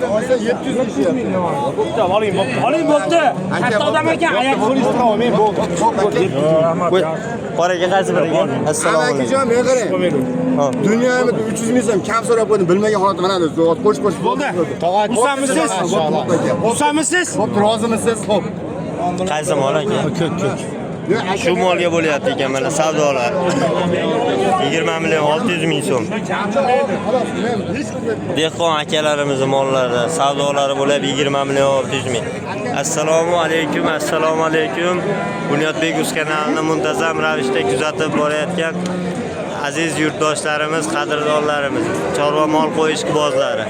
Olsa 700 milyon. Oling bo'pti. Katta odam ekan, oyoq qo'l istirolmay bo'ldi. Qoraga qaysi biriga? Assalomu alaykum. Akajon, men qarang. Dunyoda 300 ming so'm kam so'rab qo'ydim, bilmagan holat mana qo'sh bo'ldi. Xursandmisiz? Xursandmisiz? Xo'p, rozimisiz? Xo'p. Qaysi mol aka? Shu molga bo'lyapti ekan mana savdolar. 20 million 600 ming so'm. Dehqon akalarimizning mollari savdolari bo'lib 20 million 600 ming. Assalomu alaykum, assalomu alaykum. Bunyodbek Uz kanalini muntazam ravishda kuzatib borayotgan aziz yurtdoshlarimiz, qadrdonlarimiz, chorva mol qo'yish bozlari.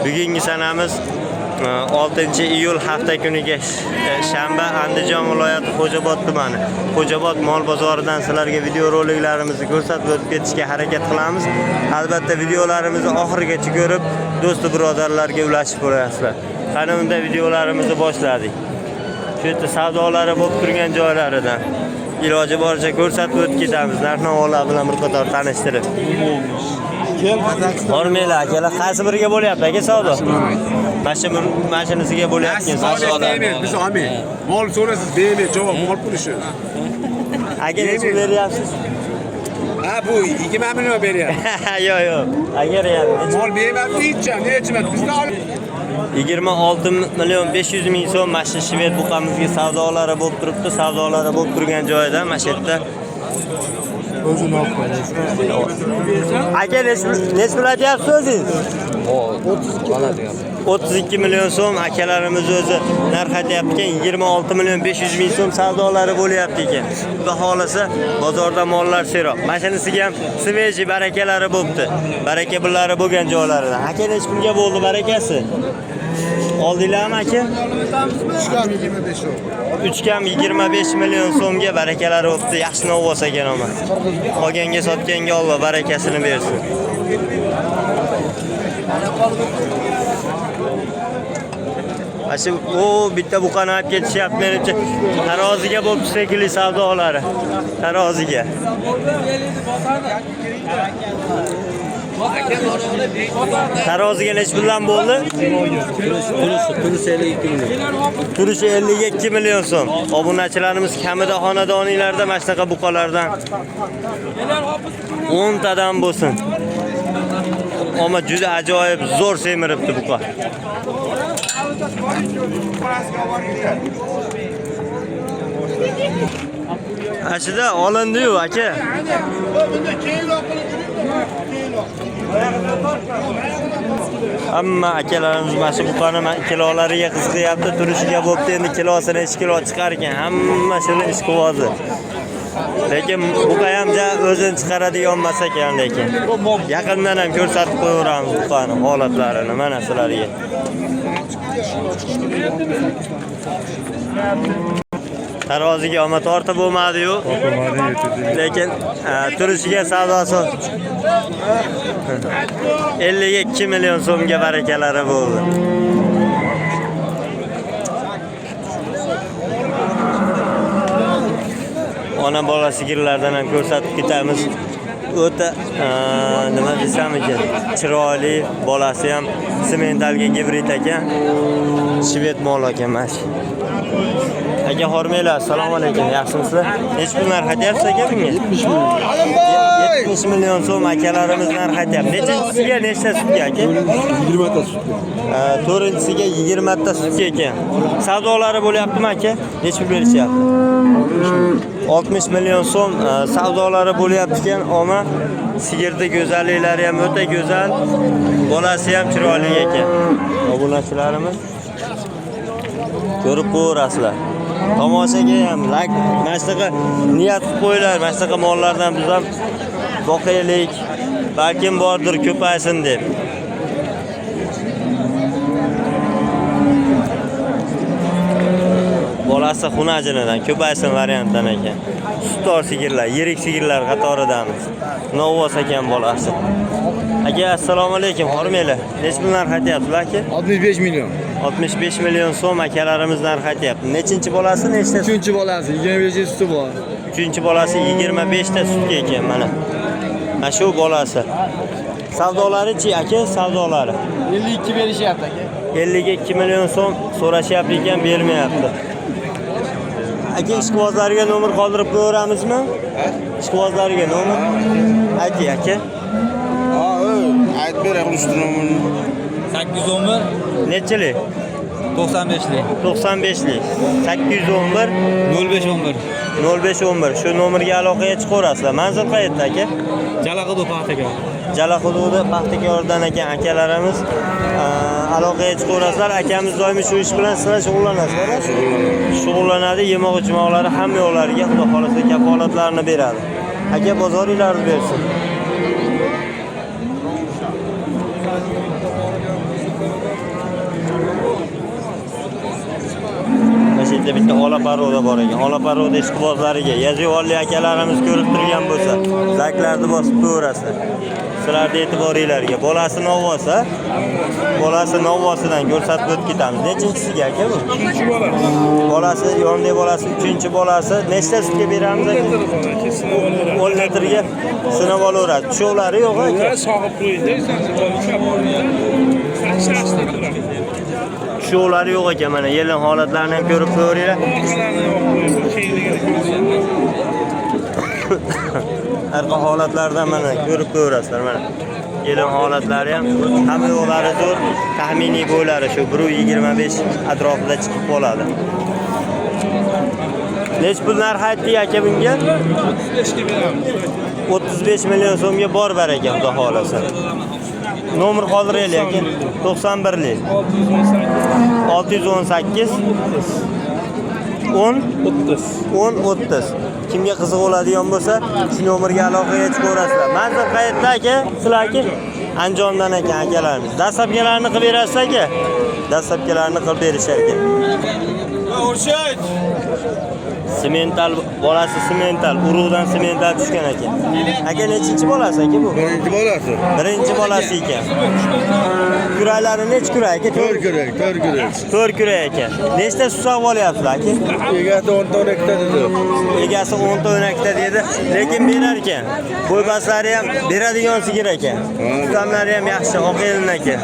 Bugungi sanamiz 6-iyul hafta kuniga shanba Andijon viloyati Xo'jobod tumani. Xo'jobod mol bozoridan sizlarga video roliklarimizni ko'rsatib o'tib ketishga harakat qilamiz. Albatta videolarimizni oxirigacha ko'rib, do'st birodarlarga ulashib qo'yasizlar. Qani unda videolarimizni boshladik. Shu yerda savdolari bo'lib turgan joylaridan iloji boricha ko'rsatib o'tib ketamiz. Narx-navolar bilan bir qator tanishtirib. Hormaylar akalar, qaysi biriga bo'lyapti aka savdo? Mashinasiga bo'layotgan savdolar. Biz olmay. Mol so'rasiz, beymet javob mol puli. Aka nechga beryapsiz? Ha bu 20 million beryapti. Yo'q. Agar mol beymetni ichcham, nechimat bizni olib 26 million 500 ming so'm mashina shved buqamizga savdolari bo'lib turibdi. Savdolari bo'lib turgan joyda mana yerda o'zini olib qo'yasiz. Aka nech bilatyapsiz o'zingiz? 32 million so'm akalarimiz o'zi narx aytayapti ekan. 26 million 500 ming so'm savdolari bo'lyapti ekan. Xudo xolasa bozorda mollar seroq. Mashinasiga ham sveji barakalari bo'libdi. Baraka pullari bo'lgan joylaridan. Aka nech pulga bo'ldi barakasi? Oldinglarmi aka? 3 kam 25 million so'mga barakalari bo'libdi. Yaxshi novvos ekan omad. Qolganga sotganga Alloh barakasini bersin. Ashu bitta buqani olib ketishyapti menimcha. Taroziga bo'libdi shekilli savdolari. Taroziga. Taroziga nech puldan bo'ldi? Turishi 52 million so'm. Obunachilarimiz kamida xonadoninglarda mana shunaqa buqalardan 10 tadan bo'lsin. Ammo juda ajoyib zo'r semiribdi buqa. Ashida olindi-yu aka. Hamma akalarimiz mana shu buqani kilolariga qiziqyapti, turishiga bo'pti. Endi kilosini 2 kilo chiqar ekan. Hamma shuni ish qilyapti. Lekin buqa ham o'zini chiqaradigan emas ekan lekin. Yaqindan ham ko'rsatib qo'yaveramiz buqani holatlarini mana sizlarga. Taroziga omad tortib bo'lmadi-yu. Lekin turishiga savdosi 52 million so'mga barakalari bo'ldi. Ona bola sigirlardan ham ko'rsatib ketamiz. O'ta nima desam ekan, chiroyli, bolasi ham sementalga gibrid ekan. Shved mol ekan mana. Aka hormaylar, assalomu alaykum. Yaxshimisizlar? Nech pul narx aytyapsiz aka bunga? 70 million. 70 million so'm akalarimiz narx aytyapti. Nechinchisiga nechta sutka aka? 20 ta sutka. 4-inchisiga 20 ta sutka ekan. Savdolari bo'lyaptimi aka? Nech pul berishyapti? 60 million so'm savdolari bo'lyapti ekan. Ammo sigirda go'zalliklari ham o'ta go'zal. Bolasi ham chiroyli ekan. Obunachilarimiz ko'rib ko'rasizlar. Tomoshaga ham like mana shunaqa niyat qilib qo'yinglar. Mana shunaqa mollardan biz ham boqaylik. Balkim bordir ko'paysin deb. Bolasi xunajinidan ko'paysin variantdan ekan. Sutdor sigirlar, yirik sigirlar qatoridamiz. Novvos ekan bolasi. Aka assalomu alaykum, hormaylar. Nech pul narx aytyapsiz aka? 65 million. 65 million so'm akalarimiz narx aytyapti. Nechinchi bolasi, nechta? 3-chi bolasi 25 ta suti bor. 3-chi bolasi 25 ta sutga ekan mana. Mana shu bolasi. Savdolari-chi aka, savdolari? 52 berishyapti aka. 52 million so'm so'rashyapti ekan, bermayapti. Aka, ishqibozlarga nomer qoldirib qo'yamizmi? Ishqibozlarga nomer. Ayting aka. Aytib beray, qilishtiramiz. 811 Nechilik? 95lik. 95lik. 811 0511. 0511. Shu nomerga aloqaga chiqaverasizlar. Manzil qayerda aka? Jalaqo'da paxtaga. Jala hududi Paxtakordan ekan akalarimiz. Aloqaga chiqaverasizlar. Akamiz doimiy shu ish bilan sizlar shug'ullanasizlar. Shug'ullanadi, yemoq-ichmoqlari hamma yo'llariga xudo xolasa kafolatlarini beradi. Aka, bozoringizni bersin. Mashina bitta ola paroda bor ekan. Ola paroda ishqibozlariga Yazıvolli akalarimiz ko'rib turgan bo'lsa, zaklarni bosib qo'yasizlar. Sizlarning e'tiboringizga bolasi novvosa, bolasi novvosidan ko'rsatib o'tib ketamiz. Nechinchisiga aka bu? 3-bola. Bolasi, yonidagi bolasi 3-bolasi. Nechta sutga beramiz aka? 10 litrga sinab olaveradi. Tushovlari yo'q aka. Sog'ib qo'ydi. Tushovlari yo'q ekan, mana yelin holatlarini ham ko'rib ko'ringlar. Arqa holatlardan mana ko'rib ko'rasizlar mana. Yelin holatlari ham hamma yo'llari zo'r, taxminiy bo'ylari shu 1.25 atrofida chiqib qoladi. Nech pul narx aytdik aka bunga? 35 million so'mga bor bar ekan, xudo xolasa. Nomer qoldiraylik aka. 91lik. 618 10 30. Kimga qiziq bo'ladigan bo'lsa, shu nomerga aloqaga chiqaverasizlar. Manzil qayerda aka? Sizlarki Andijondan ekan akalarimiz. Dastlabkilarni qilib berasiz aka. Dastlabkilarni qilib berishar ekan. Semental bolasi semental, urug'dan semental tushgan ekan. Aka, nechinchi bolasi aka bu? Birinchi bolasi. Birinchi bolasi ekan. Kuraklari nech kurak aka? 4 kurak. 4 kurak ekan. Nechta sut sog'ib olyapsiz aka? Egasi 10 ta 12 ta dedi. Egasi 10 ta 12 ta dedi, lekin berar ekan. Bo'ybaslari ham beradigan sigir ekan. Tutamlari ham yaxshi, oq elin aka.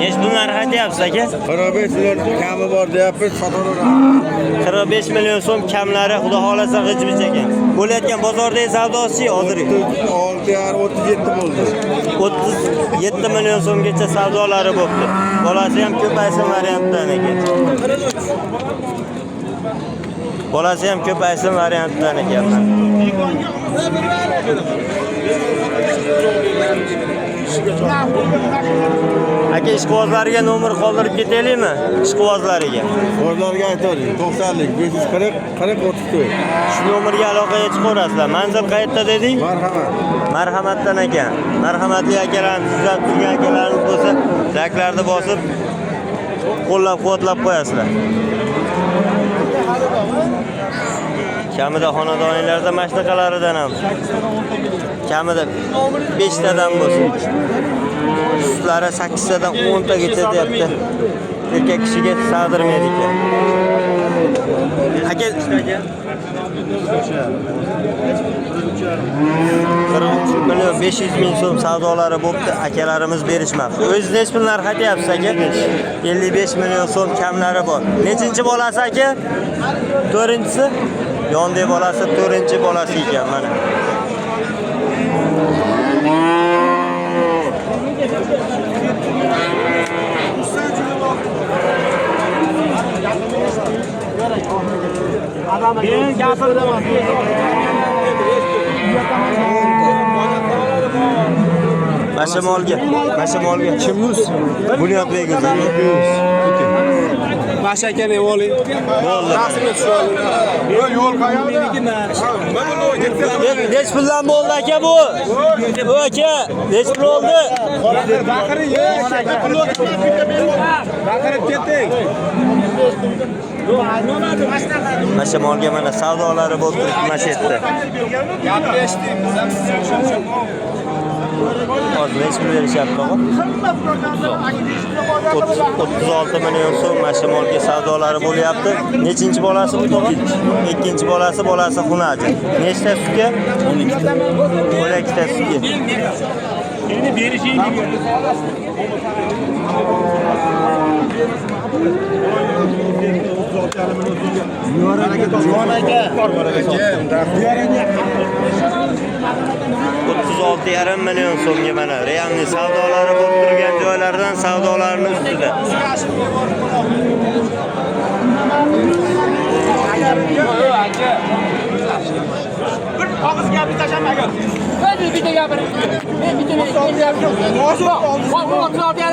Nech bunlar aytyapsiz aka? 45 million kami bor deyapmiz, sotaveramiz. 45 million so'm kamlari xudo xolasa g'ijmich ekan. Bo'layotgan bozordagi savdosi hozir 6.37 bo'ldi. 37 million so'mgacha savdolari bo'libdi. Bolasi ham ko'paysin variantdan ekan. Bolasi ham ko'paysin variantdan ekan. Aka, ishqibozlarga nomer qoldirib ketaylikmi? Ishqibozlariga. Bozorga aytavering. 90lik 540 40 34. Shu nomerga aloqaga chiqaverasizlar. Manzil qayerda dedik? Marhamat. Marhamatdan ekan. Marhamatli akalarimiz, sizlar turgan akalarimiz bo'lsa, zaklarni bosib qo'llab-quvvatlab qo'yasizlar. Kamida xonadoninglarda mashinalaridan ham kamida 5 tadan bo'lsin. Sutlari 8 tadan 10 tagacha deyapti. Erkak kishiga sag'dirmaydi ekan. Aka, 500 ming so'm savdolari bo'libdi, akalarimiz berishmoqda. O'zingiz nech pul narx aytyapsiz aka? 55 million so'm kamlari bor. Nechinchi bolasi aka? 4-chi? Yondagi bolasi 4-chi bolasi ekan mana. Men gapirdim. Mashimolga. Kimuz? Bunyodbek o'zi. Mashakani oling. Bo'ldi. Rasmga tushib oling. Yo'l qayerda? Nech puldan bo'ldi aka bu? Bu aka, nech pul oldi? Baqiring, baqirib ketding. Mashimolga mana savdolari bo'lib turibdi mashetda. Gapni eshitdim. Hozir nech pul berishyapti og'a? 36 million so'm Mashimolga savdolari bo'lyapti. Nechinchi bolasi bu tog'a? Ikkinchi bolasi xunaji. Nechta sutga? 12 ta sutga. Endi berishingni bilmiyorum. O'ttiz yarim million so'mga mana realni savdolari bo'lib turgan joylardan savdolarning ustida. Bir og'iz gapni tashlamagan. Bitta gapiring. Men bitta gapiring.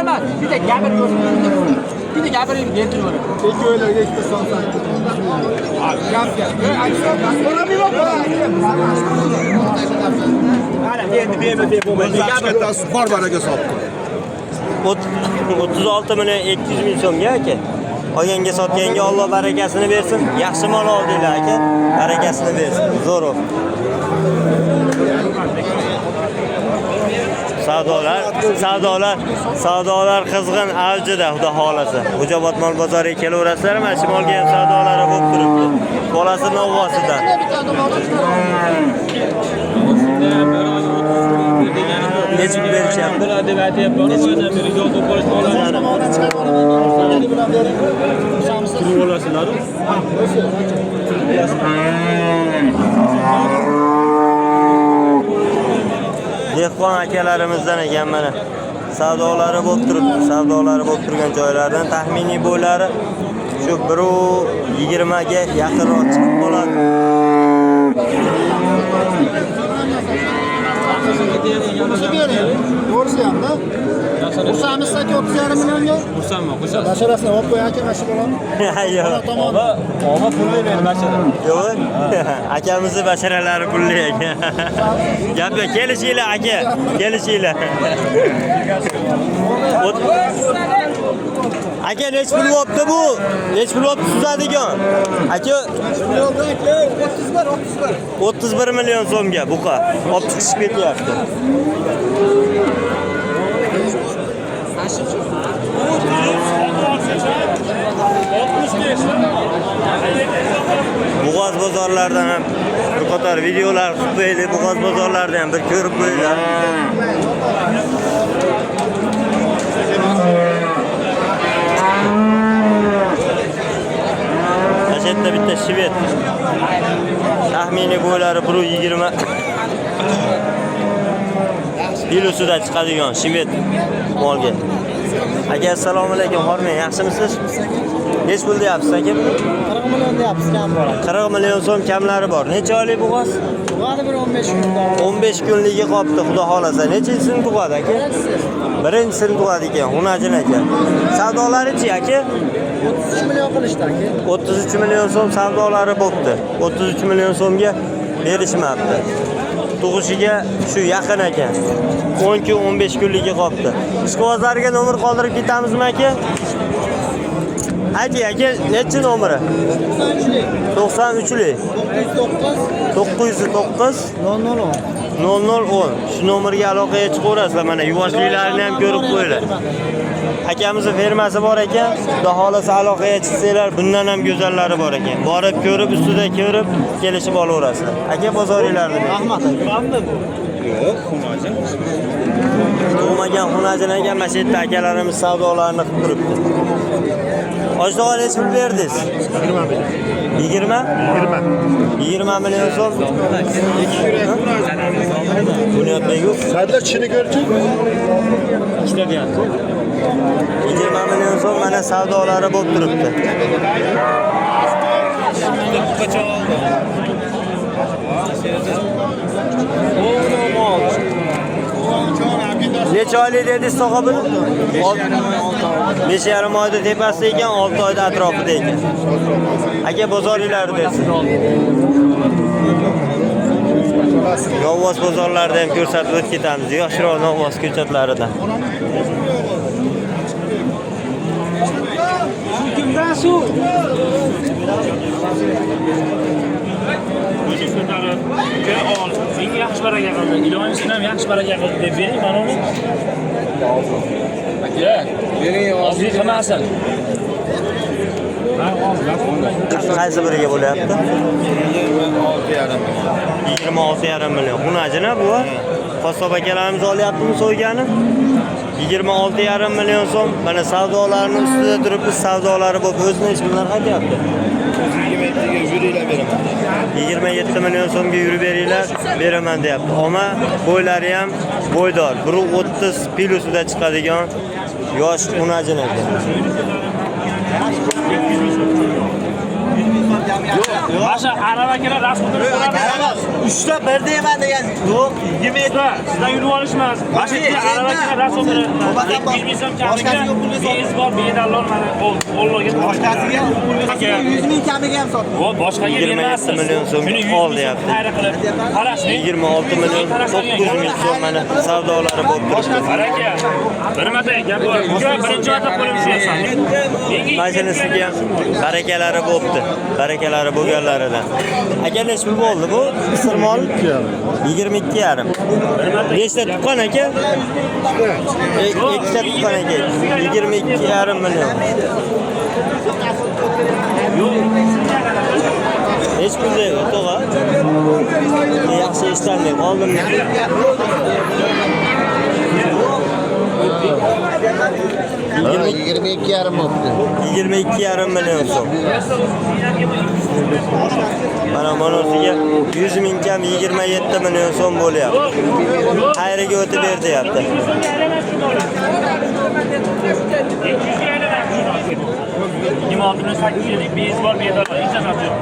Emas. Bitta gapiring. Bitta gapiring bertirib. Ikki o'ylarga ikkita sonsan. Mana endi berib bo'lmaydi. Bor baraga sotdi. 36 million 200 ming so'mga aka. Olganga sotganga Alloh barakasini bersin. Yaxshi mol oldinglar aka. Barakasini bersin. Zo'roq. Savdolar qizg'in avjida, xudo xolasa. Xo'jobod mol bozoriga kelaverasizlar, mana shu molga ham savdolari bo'lib turibdi. Bolasi Novvosida. Nechik berishyapti? Deb aytayapman. O'zdan beri yo'q bo'lib qolasizlar. Dehqon akalarimizdan ekan mana savdolari bo'lib turibdi. Savdolari bo'lib turgan joylardan taxminiy bo'ylari shu 1.20 ga yaqinroq chiqib qoladi. To'g'risi ham-da. Ursamiz aka 30,5 millionga. Ursanmi? Basharasini olib qo'y aka, mashina bilan. Yo'q. Oma pulli meni bashara. Yo'q. Akamizni basharalari pulli ekan. Gap yo'q, kelishinglar aka. Kelishinglar. Aka nech pul bo'pti bu? Nech pul bo'pti suzadigan? Aka 31 million so'mga buqa. Olib chiqishib ketyapti. Bug'oz bozorlaridan ham bir qator videolar qilib qo'yaylik. Bug'oz bozorlaridan ham bir ko'rib qo'yinglar. Nashetda bitta shvet. Taxminiy bo'ylari 1.20 Bilosida chiqadigan shvet molga. Aka assalomu alaykum, hormang, yaxshimisiz? Nech pul deyapsiz aka? 40 million deyapsiz, kam bor. 40 million so'm kamlari bor. Necha oylik bug'oz? Bug'adi bir 15 kun. 15 kunligi qopti, xudo xolasa. Nechisini tug'adi aka? Birinchisini tug'adi ekan, xunajin ekan. Savdolari-chi aka? 33 million qilishdi aka. 33 million so'm savdolari bo'pti. 33 million so'mga berishmabdi. Tug'ishiga shu yaqin ekan. 10 kun 15 kunligi qopti. Ishqibozlarga nomer qoldirib ketamizmi aka? Aka, nechi nomeri? 93lik. 909 0010. Shu nomerga aloqaga chiqaverasizlar. Mana yuvoshliklarini ham ko'rib qo'yinglar. Akamizning fermasi bor ekan. Xudo xolasa aloqaga chiqsanglar, bundan ham go'zallari bor ekan. Borib ko'rib, ustida ko'rib, kelishib olaverasizlar. Aka bozoringlarni. Rahmat. Yo'q, xunajin. Bo'lmagan xunajin ekan, mana shu yerda akalarimiz savdolarini qilib turibdi. Oshdoq nech pul berdingiz? 20 million so'm. Bunyod Begov. Sadlar chini ko'rchi. 20 million so'm mana savdolari bo'lib turibdi. Necha oylik dedingiz so'g'a buni? 5,5 oyda tepasida ekan, 6 oyda atrofida ekan. Aka bozoringlar dersiz. Novvos bozorlarida ham ko'rsatib o'tib ketamiz. Yoshroq Novvos ko'chatlaridan. Kimdan suv? Eng yaxshi baraga qildi. Iloyim sen ham yaxshi baraga qildi deb bering mana uni. Aka, bering ozlik qilmasin. Qaysi biriga bo'lyapti? 26,5 million. Xunajina bu. Qassob akalarimiz olyaptimi so'ygani? 26,5 million so'm. Mana savdolarning ustida turibmiz, savdolari bo'lib o'zini hech kimlar aytyapti. 27 ga yuringlar beraman. 27 million so'mga yurib beringlar, beraman deyapti. Ammo bo'ylari ham bo'ydor, 130 plyusida chiqadigan yosh unajin ekan. Masha aravakilar rasmini so'radi. 3 ta bir deyman degan. Yo'q, 27. Sizdan yurib olishmas. Masha aravakilar rasmini 200 so'm kamiga beyzbol medallar mana Allohga Boshqasiga 100 ming kamiga ham sotdim. O boshqaga 27 million so'mga ol deyapti. Qarash, 26 million 900 ming so'm mana savdolari bo'lib turibdi. Baraka. Bir marta gap bor. Birinchi marta qo'lim ushlayapsan. Majlisiga ham barakalari bo'libdi. Barakalari bo'lganlaridan. Aka nech pul bo'ldi bu? Isirmol 22,5. Nechta tuqqan aka? Ikkita tuqqan aka. 22,5 million. Hech pul yo'q, to'g'a. Yaxshi eshitolmay qoldim. 22,5 bo'libdi. 22,5 million so'm. Mana bunisiga 100 ming kam 27 million so'm bo'lyapti. Xayriga o'tib ber deyapti. Nimotini 800 beyzbol medallar ijazat yo'q.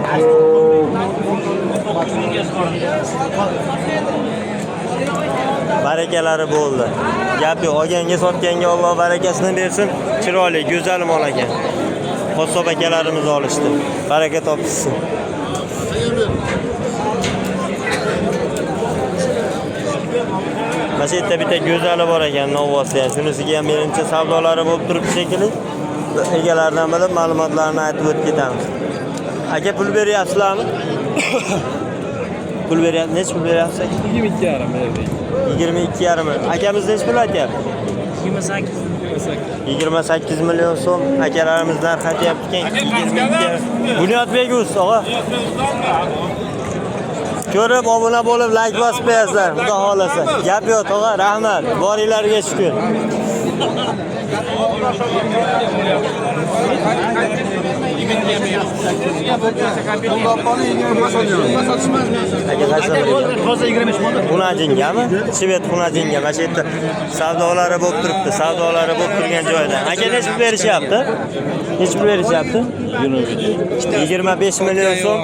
Barakalari bo'ldi. Gapi olganga sotganga Alloh barakasini bersin. Chiroyli, go'zal mol ekan. Qassob akalarimiz olishdi. Baraka topsin. Mana shu yerda bitta go'zali bor ekan, Novosda. Shunisiga ham menimcha savdolari bo'lib turibdi shekilli. Egalaridan bilib ma'lumotlarni aytib o'tib ketamiz. Aka pul beryapsizlarmi? Pul beryapsiz. Nech pul beryapsiz? 22,5 berdik. 22,5. Akamiz nech pul aytyapti? 28 million so'm. Akalarimiz narx aytyapti ekan 22. Bunyodbek Usta, og'a. Ko'rib, obuna bo'lib, like bosib qo'yasizlar, xudo xolasa. Gap yo'q, og'a, rahmat. Boringlarga shukur. Xunajingami? Shvet xunajinga. Mana shu yerda savdolari bo'lib turibdi. Savdolari bo'lib turgan joyda. Aka nech pul berishyapti? Nech pul berishyapti? 25 million so'm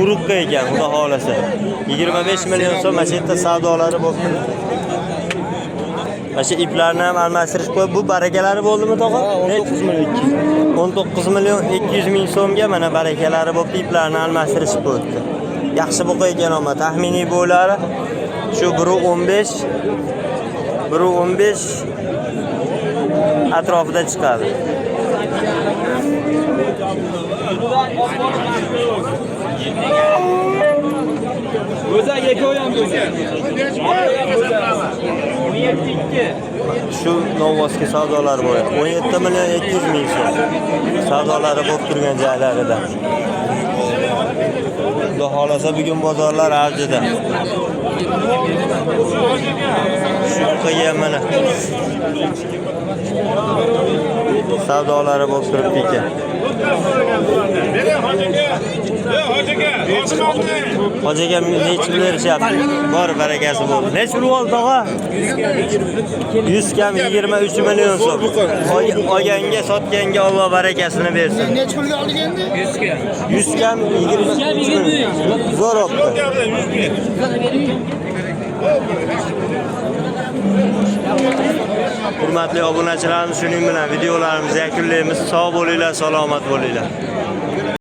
urug'ga ekan, xudo xolasa. 25 million so'm mana shu yerda savdolari bo'lib turibdi. Mana shu iplarni ham almashtirish qo'yib, bu barakalari bo'ldimi, tog'a? 19 million 19 million 200 ming so'mga mana barakalari bo'lib iplarni almashtirish qo'yibdi. Yaxshi bo'qa ekan, ammo taxminiy bo'ylari shu 1.15 atrofida chiqadi. O'zak ekoy ham bo'lgan. Shu Novosga savdolar bo'lyapti. 17 million 200 ming so'm. Savdolari bo'lib turgan joylarida. Xudo xolasa bugun bozorlar avjida. Shunqaga mana savdolari bo'lib turibdi ekan. Hojiga nech pul berishyapti? Bor barakasi bo'ldi. Nech pul oldi, tog'a? 100 kam 23 million so'm. Olganga, sotganga Alloh barakasini bersin. Nech pulga oldik endi? 100 kam 23 million. Zo'r oldi. Hurmatli obunachilarimiz, shuning bilan videolarimizni yakunlaymiz. Sog' bo'linglar, salomat bo'linglar.